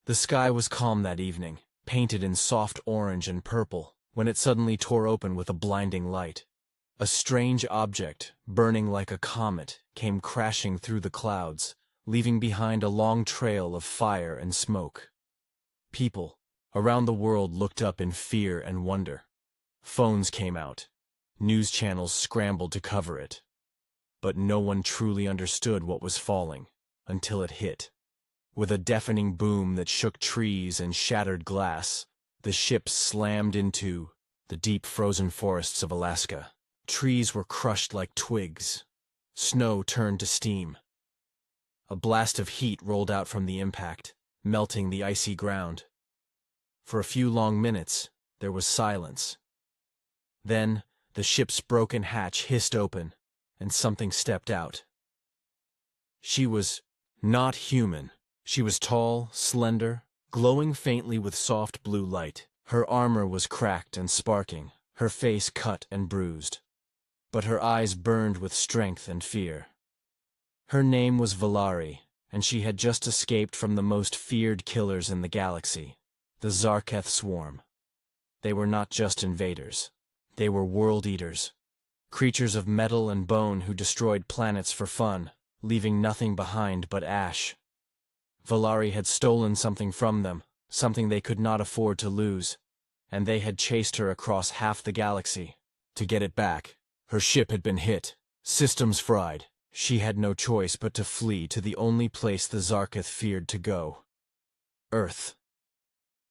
The sky was calm that evening, painted in soft orange and purple, when it suddenly tore open with a blinding light. A strange object, burning like a comet, came crashing through the clouds, leaving behind a long trail of fire and smoke. People around the world looked up in fear and wonder. Phones came out. News channels scrambled to cover it. But no one truly understood what was falling, until it hit. With a deafening boom that shook trees and shattered glass, the ship slammed into the deep frozen forests of Alaska. Trees were crushed like twigs. Snow turned to steam. A blast of heat rolled out from the impact, melting the icy ground. For a few long minutes, there was silence. Then, the ship's broken hatch hissed open, and something stepped out. She was not human. She was tall, slender, glowing faintly with soft blue light. Her armor was cracked and sparking, her face cut and bruised. But her eyes burned with strength and fear. Her name was Valari, and she had just escaped from the most feared killers in the galaxy, the Zarketh Swarm. They were not just invaders. They were world-eaters, creatures of metal and bone who destroyed planets for fun, leaving nothing behind but ash. Valari had stolen something from them, something they could not afford to lose, and they had chased her across half the galaxy. To get it back, her ship had been hit, systems fried. She had no choice but to flee to the only place the Zarketh feared to go. Earth.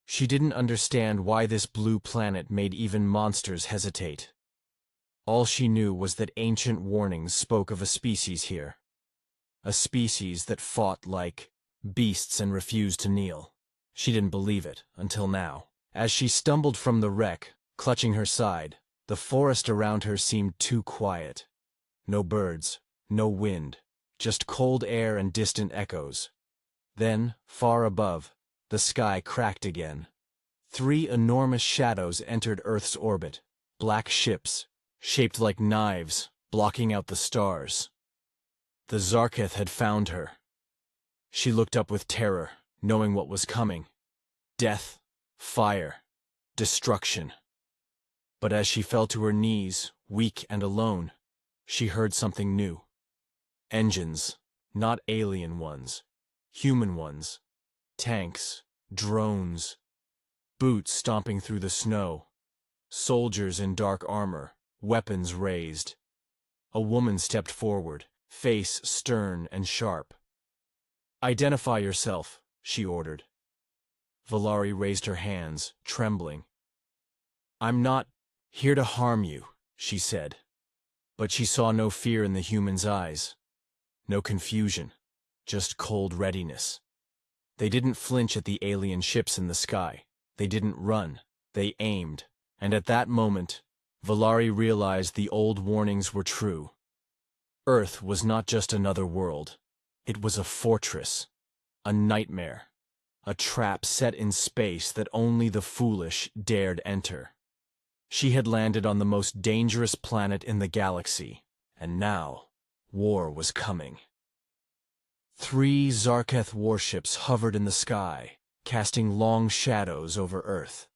She didn't understand why this blue planet made even monsters hesitate. All she knew was that ancient warnings spoke of a species here. A species that fought like beasts and refused to kneel. She didn't believe it, until now. As she stumbled from the wreck, clutching her side, the forest around her seemed too quiet. No birds, no wind, just cold air and distant echoes. Then, far above, the sky cracked again. 3 enormous shadows entered Earth's orbit, black ships, shaped like knives, blocking out the stars. The Zarketh had found her. She looked up with terror, knowing what was coming. Death, fire, destruction. But as she fell to her knees, weak and alone, she heard something new. Engines, not alien ones, human ones. Tanks, drones, boots stomping through the snow, soldiers in dark armor, weapons raised. A woman stepped forward, face stern and sharp. "Identify yourself," she ordered. Valari raised her hands, trembling. "I'm not here to harm you," she said. But she saw no fear in the human's eyes, no confusion, just cold readiness. They didn't flinch at the alien ships in the sky. They didn't run. They aimed. And at that moment, Valari realized the old warnings were true. Earth was not just another world. It was a fortress, a nightmare, a trap set in space that only the foolish dared enter. She had landed on the most dangerous planet in the galaxy, and now, war was coming. 3 Zarketh warships hovered in the sky, casting long shadows over Earth.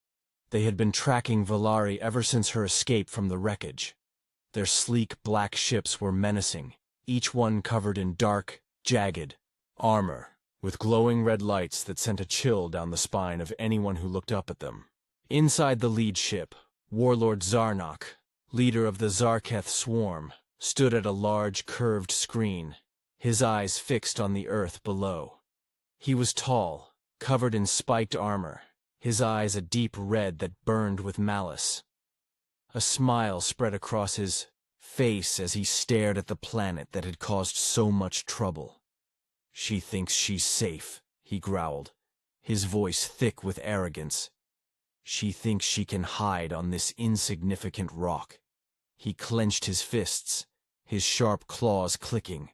They had been tracking Valari ever since her escape from the wreckage. Their sleek black ships were menacing, each one covered in dark, jagged armor, with glowing red lights that sent a chill down the spine of anyone who looked up at them. Inside the lead ship, Warlord Zarnok, leader of the Zarketh Swarm, stood at a large curved screen, his eyes fixed on the earth below. He was tall, covered in spiked armor, his eyes a deep red that burned with malice. A smile spread across his face as he stared at the planet that had caused so much trouble. "She thinks she's safe," he growled, his voice thick with arrogance. "She thinks she can hide on this insignificant rock." He clenched his fists, his sharp claws clicking.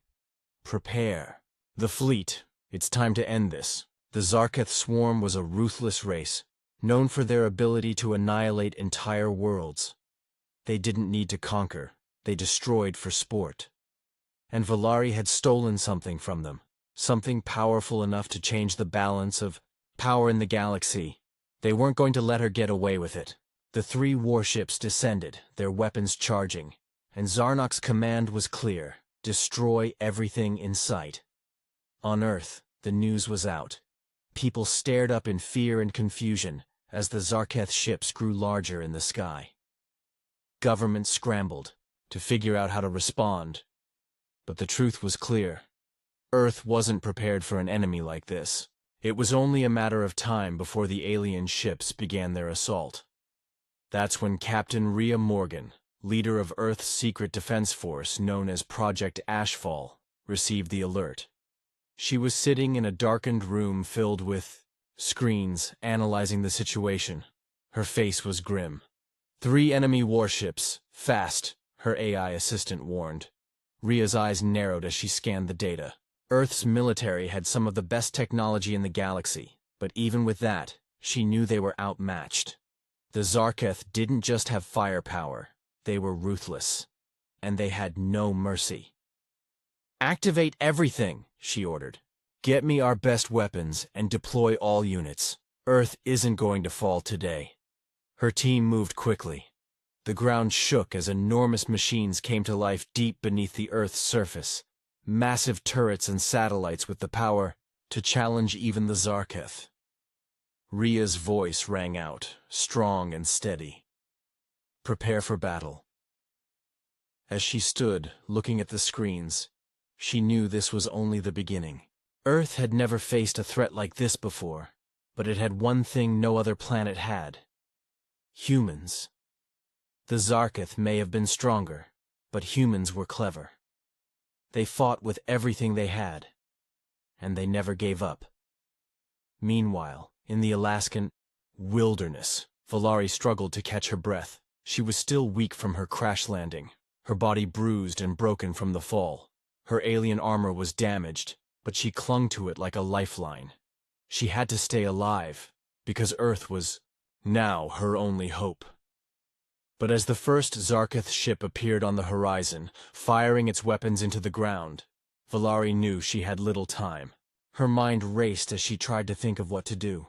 "Prepare. The fleet. It's time to end this." The Zarketh Swarm was a ruthless race, known for their ability to annihilate entire worlds. They didn't need to conquer. They destroyed for sport. And Valari had stolen something from them, something powerful enough to change the balance of Power in the galaxy. They weren't going to let her get away with it. The 3 warships descended, their weapons charging, and Zarnok's command was clear: destroy everything in sight. On Earth, the news was out. People stared up in fear and confusion as the Zarketh ships grew larger in the sky. Government scrambled to figure out how to respond, but the truth was clear. Earth wasn't prepared for an enemy like this. It was only a matter of time before the alien ships began their assault. That's when Captain Rhea Morgan, leader of Earth's secret defense force known as Project Ashfall, received the alert. She was sitting in a darkened room filled with screens analyzing the situation. Her face was grim. 3 enemy warships, fast, her AI assistant warned. Rhea's eyes narrowed as she scanned the data. Earth's military had some of the best technology in the galaxy, but even with that, she knew they were outmatched. The Zarketh didn't just have firepower, they were ruthless. And they had no mercy. "Activate everything," she ordered. "Get me our best weapons and deploy all units. Earth isn't going to fall today." Her team moved quickly. The ground shook as enormous machines came to life deep beneath the Earth's surface. Massive turrets and satellites with the power to challenge even the Zarketh. Rhea's voice rang out, strong and steady. "Prepare for battle." As she stood, looking at the screens, she knew this was only the beginning. Earth had never faced a threat like this before, but it had one thing no other planet had: humans. The Zarketh may have been stronger, but humans were clever. They fought with everything they had, and they never gave up. Meanwhile, in the Alaskan wilderness, Valari struggled to catch her breath. She was still weak from her crash landing, her body bruised and broken from the fall. Her alien armor was damaged, but she clung to it like a lifeline. She had to stay alive, because Earth was now her only hope. But as the first Zarketh ship appeared on the horizon, firing its weapons into the ground, Valari knew she had little time. Her mind raced as she tried to think of what to do.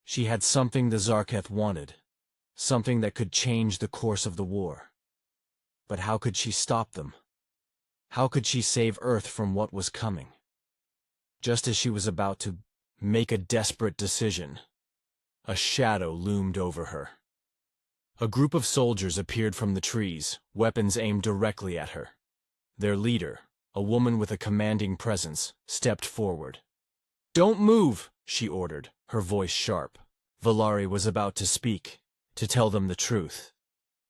She had something the Zarketh wanted, something that could change the course of the war. But how could she stop them? How could she save Earth from what was coming? Just as she was about to make a desperate decision, a shadow loomed over her. A group of soldiers appeared from the trees, weapons aimed directly at her. Their leader, a woman with a commanding presence, stepped forward. "Don't move," she ordered, her voice sharp. Valari was about to speak, to tell them the truth.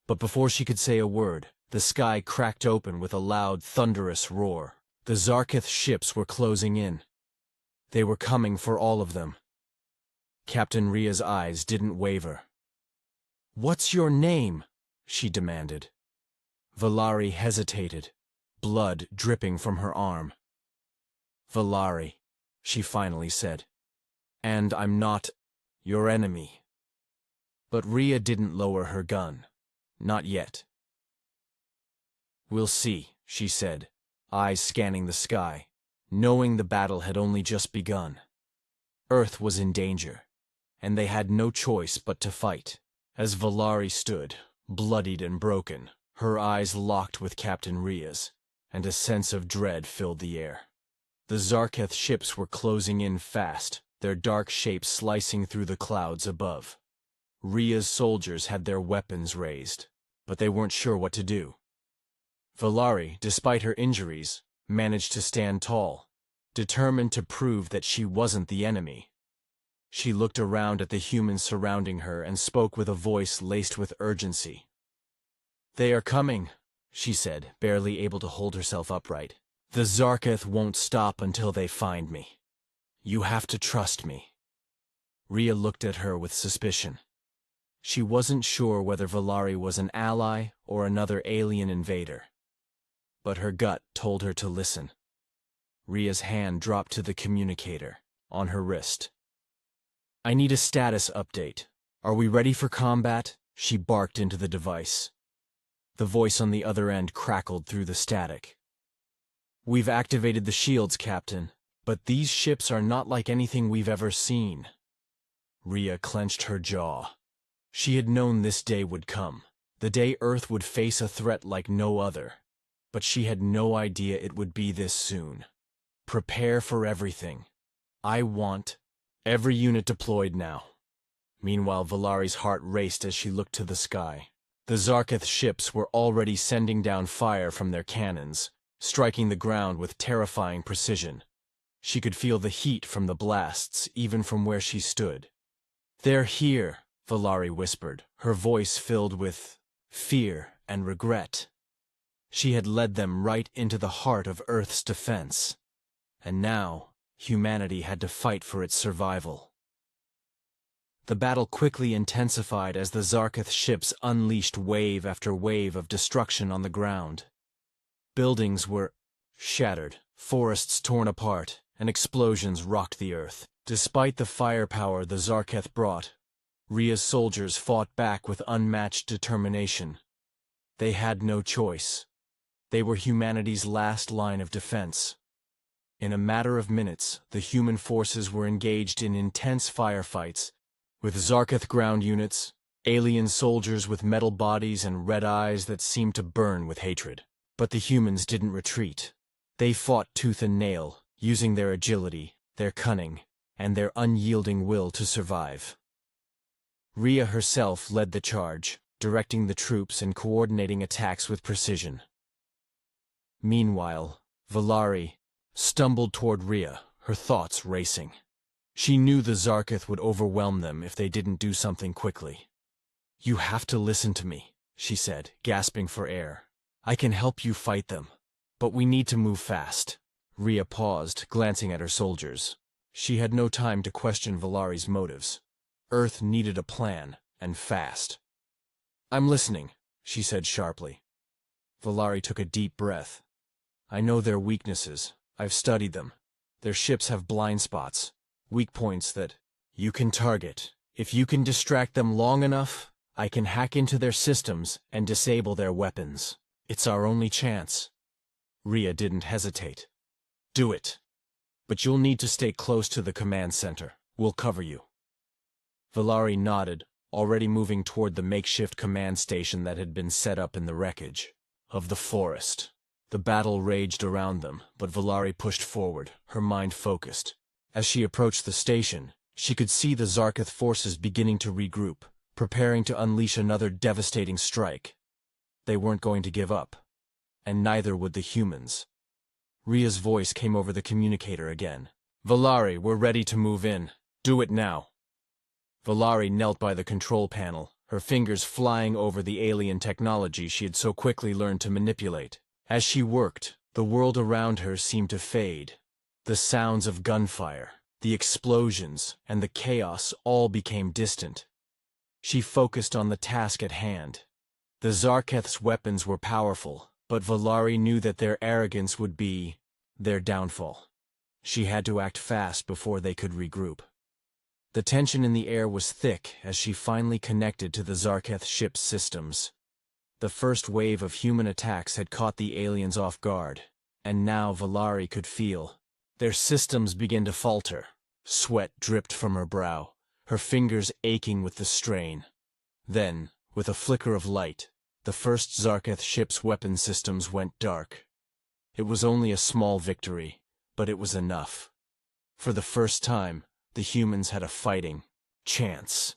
But before she could say a word, the sky cracked open with a loud, thunderous roar. The Zarketh ships were closing in. They were coming for all of them. Captain Rhea's eyes didn't waver. "What's your name?" she demanded. Valari hesitated, blood dripping from her arm. "Valari," she finally said. "And I'm not your enemy." But Rhea didn't lower her gun. Not yet. "We'll see," she said, eyes scanning the sky, knowing the battle had only just begun. Earth was in danger, and they had no choice but to fight. As Valari stood, bloodied and broken, her eyes locked with Captain Rhea's, and a sense of dread filled the air. The Zarketh ships were closing in fast, their dark shapes slicing through the clouds above. Rhea's soldiers had their weapons raised, but they weren't sure what to do. Valari, despite her injuries, managed to stand tall, determined to prove that she wasn't the enemy. She looked around at the humans surrounding her and spoke with a voice laced with urgency. "They are coming," she said, barely able to hold herself upright. "The Zarketh won't stop until they find me. You have to trust me." Rhea looked at her with suspicion. She wasn't sure whether Valari was an ally or another alien invader. But her gut told her to listen. Rhea's hand dropped to the communicator on her wrist. "I need a status update. Are we ready for combat?" she barked into the device. The voice on the other end crackled through the static. "We've activated the shields, Captain, but these ships are not like anything we've ever seen. Rhea clenched her jaw. She had known this day would come, the day Earth would face a threat like no other. But she had no idea it would be this soon. Prepare for everything. I want every unit deployed now. Meanwhile, Valari's heart raced as she looked to the sky. The Zarketh ships were already sending down fire from their cannons, striking the ground with terrifying precision. She could feel the heat from the blasts, even from where she stood. "They're here," Valari whispered, her voice filled with fear and regret. She had led them right into the heart of Earth's defense. And now, humanity had to fight for its survival. The battle quickly intensified as the Zarketh ships unleashed wave after wave of destruction on the ground. Buildings were shattered, forests torn apart, and explosions rocked the earth. Despite the firepower the Zarketh brought, Rhea's soldiers fought back with unmatched determination. They had no choice. They were humanity's last line of defense. In a matter of minutes, the human forces were engaged in intense firefights, with Zarketh ground units, alien soldiers with metal bodies and red eyes that seemed to burn with hatred. But the humans didn't retreat. They fought tooth and nail, using their agility, their cunning, and their unyielding will to survive. Rhea herself led the charge, directing the troops and coordinating attacks with precision. Meanwhile, Valari stumbled toward Rhea, her thoughts racing. She knew the Zarketh would overwhelm them if they didn't do something quickly. "You have to listen to me," she said, gasping for air. "I can help you fight them, but we need to move fast." Rhea paused, glancing at her soldiers. She had no time to question Valari's motives. Earth needed a plan, and fast. "I'm listening," she said sharply. Valari took a deep breath. "I know their weaknesses. I've studied them. Their ships have blind spots, weak points that you can target. If you can distract them long enough, I can hack into their systems and disable their weapons. It's our only chance." Rhea didn't hesitate. "Do it. But you'll need to stay close to the command center. We'll cover you." Valari nodded, already moving toward the makeshift command station that had been set up in the wreckage of the forest. The battle raged around them, but Valari pushed forward, her mind focused. As she approached the station, she could see the Zarketh forces beginning to regroup, preparing to unleash another devastating strike. They weren't going to give up, and neither would the humans. Rhea's voice came over the communicator again. "Valari, we're ready to move in. Do it now." Valari knelt by the control panel, her fingers flying over the alien technology she had so quickly learned to manipulate. As she worked, the world around her seemed to fade. The sounds of gunfire, the explosions, and the chaos all became distant. She focused on the task at hand. The Zarketh's weapons were powerful, but Valari knew that their arrogance would be their downfall. She had to act fast before they could regroup. The tension in the air was thick as she finally connected to the Zarketh ship's systems. The first wave of human attacks had caught the aliens off guard, and now Valari could feel their systems begin to falter. Sweat dripped from her brow, her fingers aching with the strain. Then, with a flicker of light, the first Zarketh ship's weapon systems went dark. It was only a small victory, but it was enough. For the first time, the humans had a fighting chance.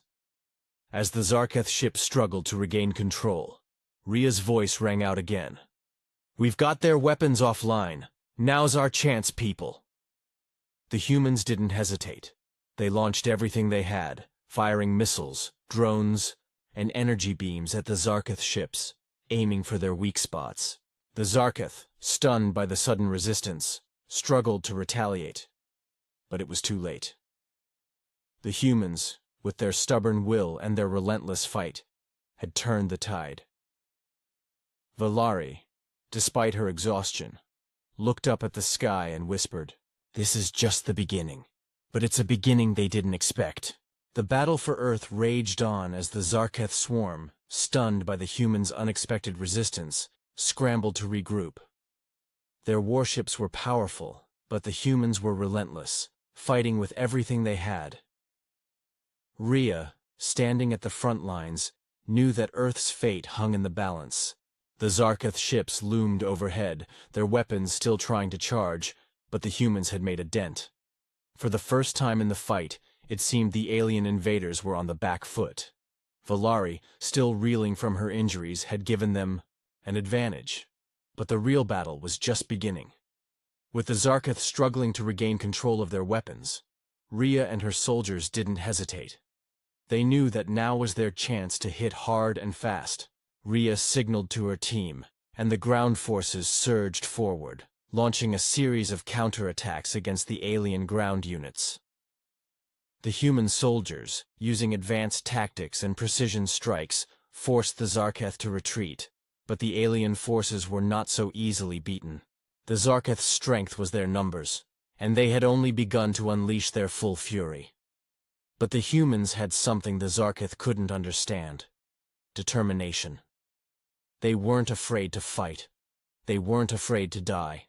As the Zarketh ship struggled to regain control, Rhea's voice rang out again. "We've got their weapons offline. Now's our chance, people." The humans didn't hesitate. They launched everything they had, firing missiles, drones, and energy beams at the Zarketh ships, aiming for their weak spots. The Zarketh, stunned by the sudden resistance, struggled to retaliate. But it was too late. The humans, with their stubborn will and their relentless fight, had turned the tide. Valari, despite her exhaustion, looked up at the sky and whispered, "This is just the beginning." But it's a beginning they didn't expect. The battle for Earth raged on as the Zarketh swarm, stunned by the humans' unexpected resistance, scrambled to regroup. Their warships were powerful, but the humans were relentless, fighting with everything they had. Rhea, standing at the front lines, knew that Earth's fate hung in the balance. The Zarketh ships loomed overhead, their weapons still trying to charge, but the humans had made a dent. For the first time in the fight, it seemed the alien invaders were on the back foot. Valari, still reeling from her injuries, had given them an advantage. But the real battle was just beginning. With the Zarketh struggling to regain control of their weapons, Rhea and her soldiers didn't hesitate. They knew that now was their chance to hit hard and fast. Rhea signaled to her team, and the ground forces surged forward, launching a series of counterattacks against the alien ground units. The human soldiers, using advanced tactics and precision strikes, forced the Zarketh to retreat, but the alien forces were not so easily beaten. The Zarketh's strength was their numbers, and they had only begun to unleash their full fury. But the humans had something the Zarketh couldn't understand: determination. They weren't afraid to fight. They weren't afraid to die.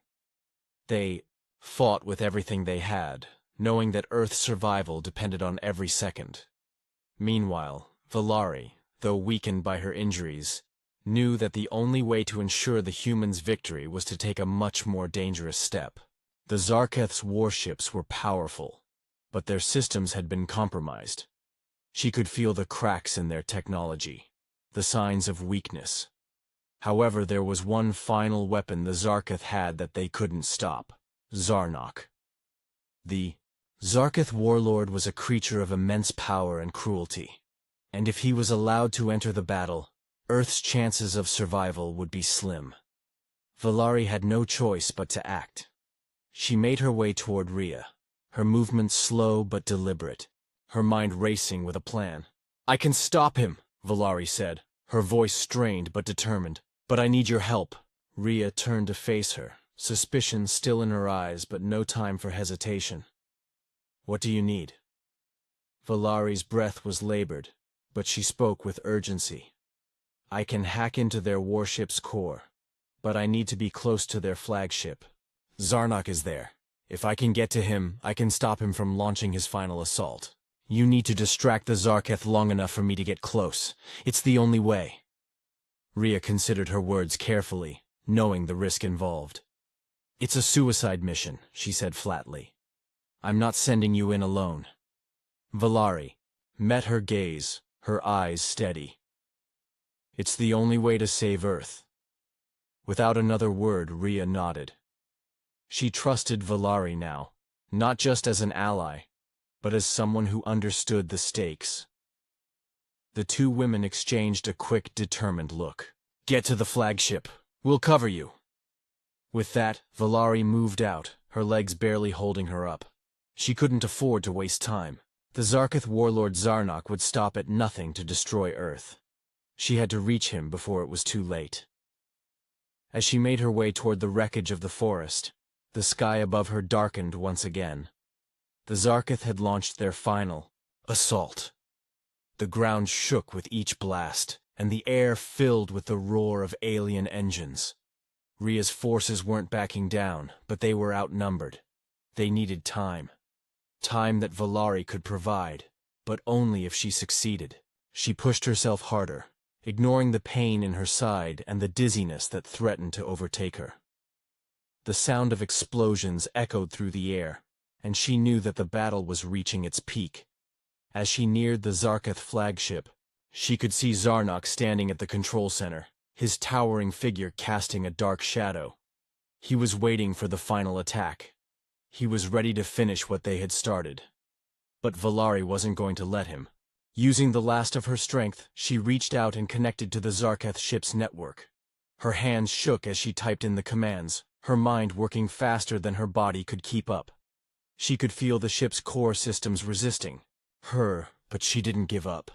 They fought with everything they had, knowing that Earth's survival depended on every second. Meanwhile, Valari, though weakened by her injuries, knew that the only way to ensure the humans' victory was to take a much more dangerous step. The Zarketh's warships were powerful, but their systems had been compromised. She could feel the cracks in their technology, the signs of weakness. However, there was one final weapon the Zarketh had that they couldn't stop: Zarnok. The Zarketh warlord was a creature of immense power and cruelty, and if he was allowed to enter the battle, Earth's chances of survival would be slim. Valari had no choice but to act. She made her way toward Rhea, her movements slow but deliberate, her mind racing with a plan. "I can stop him," Valari said, her voice strained but determined. "But I need your help." Rhea turned to face her, suspicion still in her eyes but no time for hesitation. "What do you need?" Valari's breath was labored, but she spoke with urgency. "I can hack into their warship's core, but I need to be close to their flagship. Zarnok is there. If I can get to him, I can stop him from launching his final assault. You need to distract the Zarketh long enough for me to get close. It's the only way." Rhea considered her words carefully, knowing the risk involved. "It's a suicide mission," she said flatly. "I'm not sending you in alone." Valari met her gaze, her eyes steady. "It's the only way to save Earth." Without another word, Rhea nodded. She trusted Valari now, not just as an ally, but as someone who understood the stakes. The two women exchanged a quick, determined look. "Get to the flagship. We'll cover you." With that, Valari moved out, her legs barely holding her up. She couldn't afford to waste time. The Zarketh warlord Zarnok would stop at nothing to destroy Earth. She had to reach him before it was too late. As she made her way toward the wreckage of the forest, the sky above her darkened once again. The Zarketh had launched their final assault. The ground shook with each blast, and the air filled with the roar of alien engines. Rhea's forces weren't backing down, but they were outnumbered. They needed time. Time that Valari could provide, but only if she succeeded. She pushed herself harder, ignoring the pain in her side and the dizziness that threatened to overtake her. The sound of explosions echoed through the air, and she knew that the battle was reaching its peak. As she neared the Zarketh flagship, she could see Zarnok standing at the control center, his towering figure casting a dark shadow. He was waiting for the final attack. He was ready to finish what they had started. But Valari wasn't going to let him. Using the last of her strength, she reached out and connected to the Zarketh ship's network. Her hands shook as she typed in the commands, her mind working faster than her body could keep up. She could feel the ship's core systems resisting her, but she didn't give up.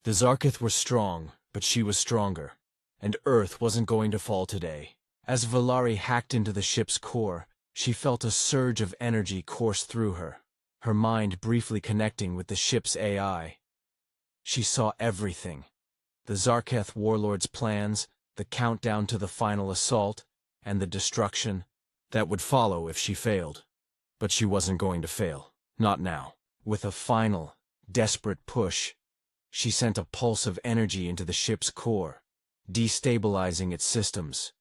The Zarketh were strong, but she was stronger, and Earth wasn't going to fall today. As Valari hacked into the ship's core, she felt a surge of energy course through her, her mind briefly connecting with the ship's AI. She saw everything: the Zarketh warlord's plans, the countdown to the final assault, and the destruction that would follow if she failed. But she wasn't going to fail. Not now. With a final, desperate push, she sent a pulse of energy into the ship's core, destabilizing its systems.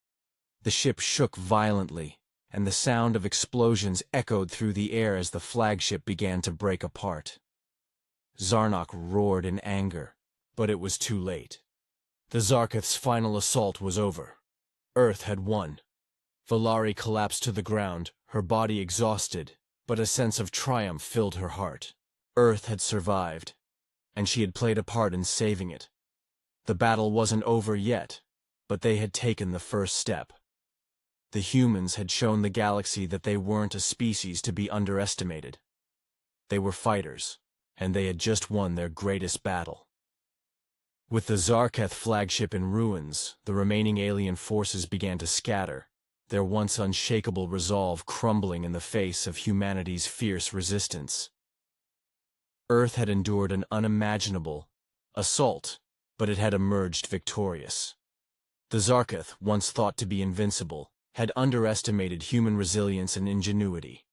The ship shook violently, and the sound of explosions echoed through the air as the flagship began to break apart. Zarnok roared in anger, but it was too late. The Zarketh's final assault was over. Earth had won. Valari collapsed to the ground, her body exhausted, but a sense of triumph filled her heart. Earth had survived, and she had played a part in saving it. The battle wasn't over yet, but they had taken the first step. The humans had shown the galaxy that they weren't a species to be underestimated. They were fighters, and they had just won their greatest battle. With the Zarketh flagship in ruins, the remaining alien forces began to scatter, their once unshakable resolve crumbling in the face of humanity's fierce resistance. Earth had endured an unimaginable assault, but it had emerged victorious. The Zarketh, once thought to be invincible, had underestimated human resilience and ingenuity.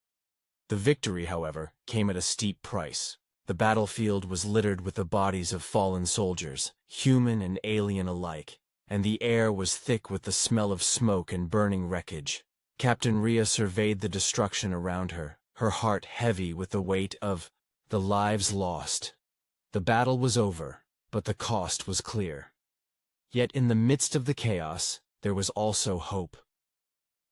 The victory, however, came at a steep price. The battlefield was littered with the bodies of fallen soldiers, human and alien alike, and the air was thick with the smell of smoke and burning wreckage. Captain Rhea surveyed the destruction around her, her heart heavy with the weight of the lives lost. The battle was over, but the cost was clear. Yet in the midst of the chaos, there was also hope.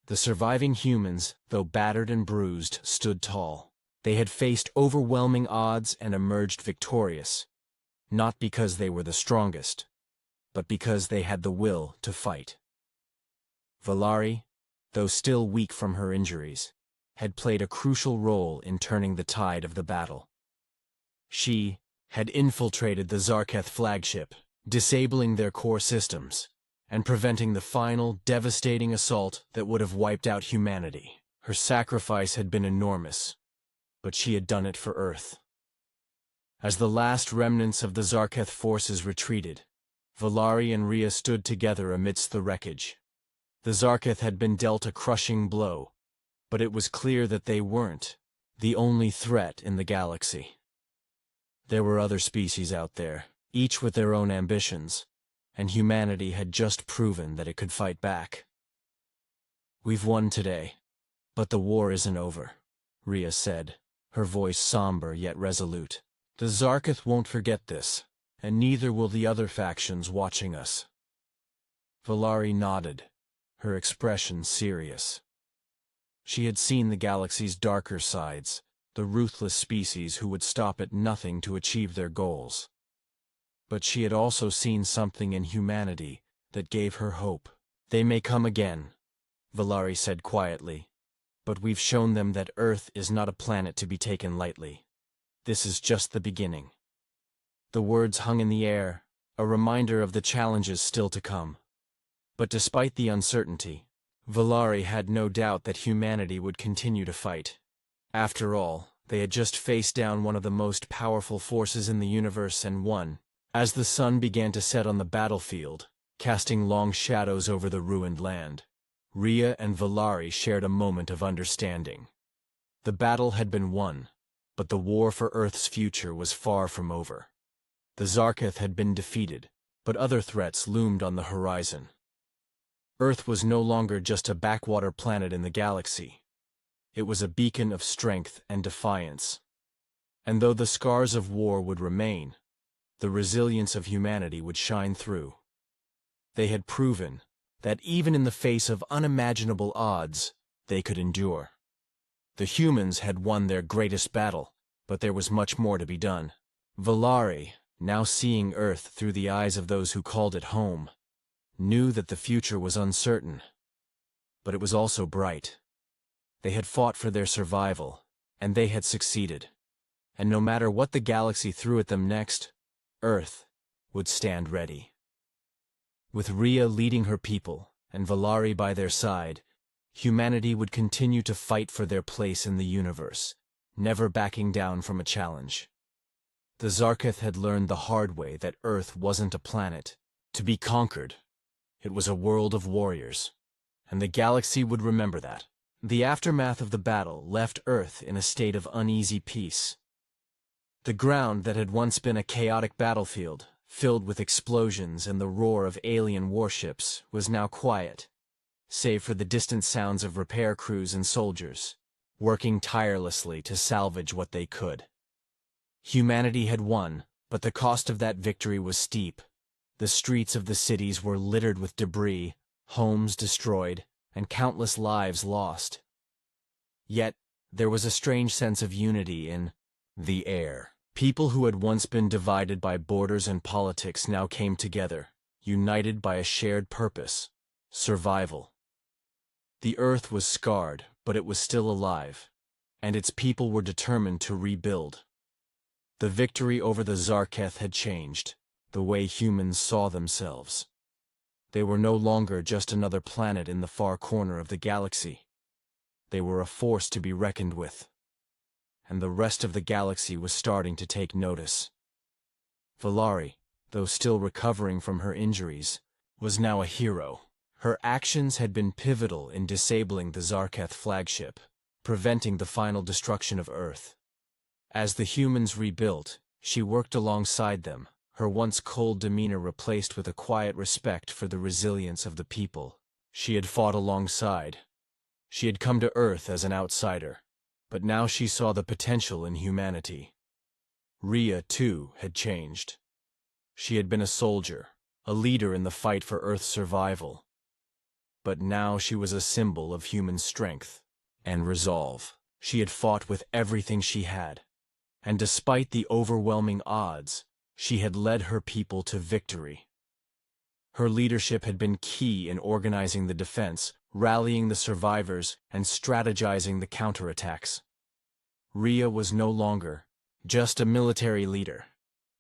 The surviving humans, though battered and bruised, stood tall. They had faced overwhelming odds and emerged victorious, not because they were the strongest, but because they had the will to fight. Valari, though still weak from her injuries, had played a crucial role in turning the tide of the battle. She had infiltrated the Zarketh flagship, disabling their core systems, and preventing the final, devastating assault that would have wiped out humanity. Her sacrifice had been enormous, but she had done it for Earth. As the last remnants of the Zarketh forces retreated, Valari and Rhea stood together amidst the wreckage. The Zarketh had been dealt a crushing blow, but it was clear that they weren't the only threat in the galaxy. There were other species out there, each with their own ambitions, and humanity had just proven that it could fight back. "We've won today, but the war isn't over," Rhea said, her voice somber yet resolute. "The Zarketh won't forget this, and neither will the other factions watching us." Valari nodded, her expression serious. She had seen the galaxy's darker sides, the ruthless species who would stop at nothing to achieve their goals. But she had also seen something in humanity that gave her hope. "They may come again," Valari said quietly, "but we've shown them that Earth is not a planet to be taken lightly. This is just the beginning." The words hung in the air, a reminder of the challenges still to come. But despite the uncertainty, Valari had no doubt that humanity would continue to fight. After all, they had just faced down one of the most powerful forces in the universe and won. As the sun began to set on the battlefield, casting long shadows over the ruined land, Rhea and Valari shared a moment of understanding. The battle had been won, but the war for Earth's future was far from over. The Zarketh had been defeated, but other threats loomed on the horizon. Earth was no longer just a backwater planet in the galaxy. It was a beacon of strength and defiance. And though the scars of war would remain, the resilience of humanity would shine through. They had proven that even in the face of unimaginable odds, they could endure. The humans had won their greatest battle, but there was much more to be done. Valari, now seeing Earth through the eyes of those who called it home, knew that the future was uncertain, but it was also bright. They had fought for their survival, and they had succeeded. And no matter what the galaxy threw at them next, Earth would stand ready. With Rhea leading her people, and Valari by their side, humanity would continue to fight for their place in the universe, never backing down from a challenge. The Zarketh had learned the hard way that Earth wasn't a planet to be conquered. It was a world of warriors, and the galaxy would remember that. The aftermath of the battle left Earth in a state of uneasy peace. The ground that had once been a chaotic battlefield, filled with explosions and the roar of alien warships, was now quiet, save for the distant sounds of repair crews and soldiers, working tirelessly to salvage what they could. Humanity had won, but the cost of that victory was steep. The streets of the cities were littered with debris, homes destroyed, and countless lives lost. Yet, there was a strange sense of unity in the air. People who had once been divided by borders and politics now came together, united by a shared purpose: survival. The Earth was scarred, but it was still alive, and its people were determined to rebuild. The victory over the Zarketh had changed the way humans saw themselves. They were no longer just another planet in the far corner of the galaxy. They were a force to be reckoned with. And the rest of the galaxy was starting to take notice. Valari, though still recovering from her injuries, was now a hero. Her actions had been pivotal in disabling the Zarketh flagship, preventing the final destruction of Earth. As the humans rebuilt, she worked alongside them, her once cold demeanor replaced with a quiet respect for the resilience of the people she had fought alongside. She had come to Earth as an outsider, but now she saw the potential in humanity. Rhea, too, had changed. She had been a soldier, a leader in the fight for Earth's survival. But now she was a symbol of human strength and resolve. She had fought with everything she had, and despite the overwhelming odds, she had led her people to victory. Her leadership had been key in organizing the defense, rallying the survivors, and strategizing the counterattacks. Rhea was no longer just a military leader.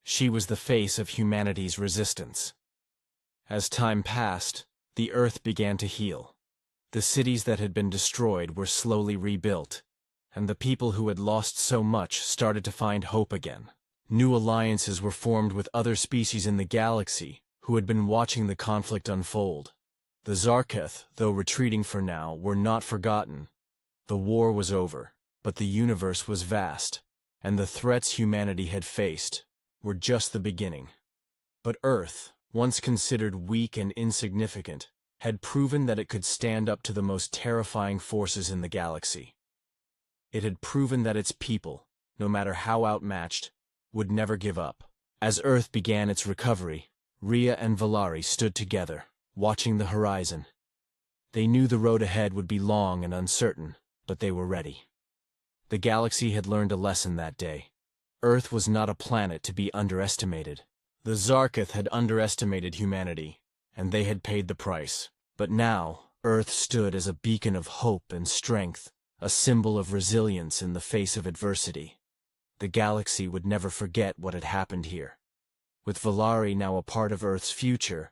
She was the face of humanity's resistance. As time passed, the Earth began to heal. The cities that had been destroyed were slowly rebuilt, and the people who had lost so much started to find hope again. New alliances were formed with other species in the galaxy who had been watching the conflict unfold. The Zarketh, though retreating for now, were not forgotten. The war was over, but the universe was vast, and the threats humanity had faced were just the beginning. But Earth, once considered weak and insignificant, had proven that it could stand up to the most terrifying forces in the galaxy. It had proven that its people, no matter how outmatched, would never give up. As Earth began its recovery, Rhea and Valari stood together, watching the horizon. They knew the road ahead would be long and uncertain, but they were ready. The galaxy had learned a lesson that day. Earth was not a planet to be underestimated. The Zarketh had underestimated humanity, and they had paid the price. But now, Earth stood as a beacon of hope and strength, a symbol of resilience in the face of adversity. The galaxy would never forget what had happened here. With Valari now a part of Earth's future,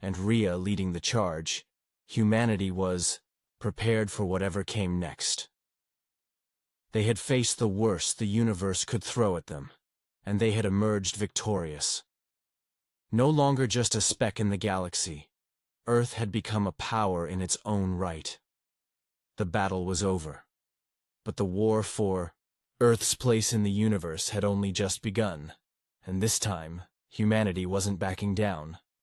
and Rhea leading the charge, humanity was prepared for whatever came next. They had faced the worst the universe could throw at them, and they had emerged victorious. No longer just a speck in the galaxy, Earth had become a power in its own right. The battle was over, but the war for Earth's place in the universe had only just begun, and this time, humanity wasn't backing down.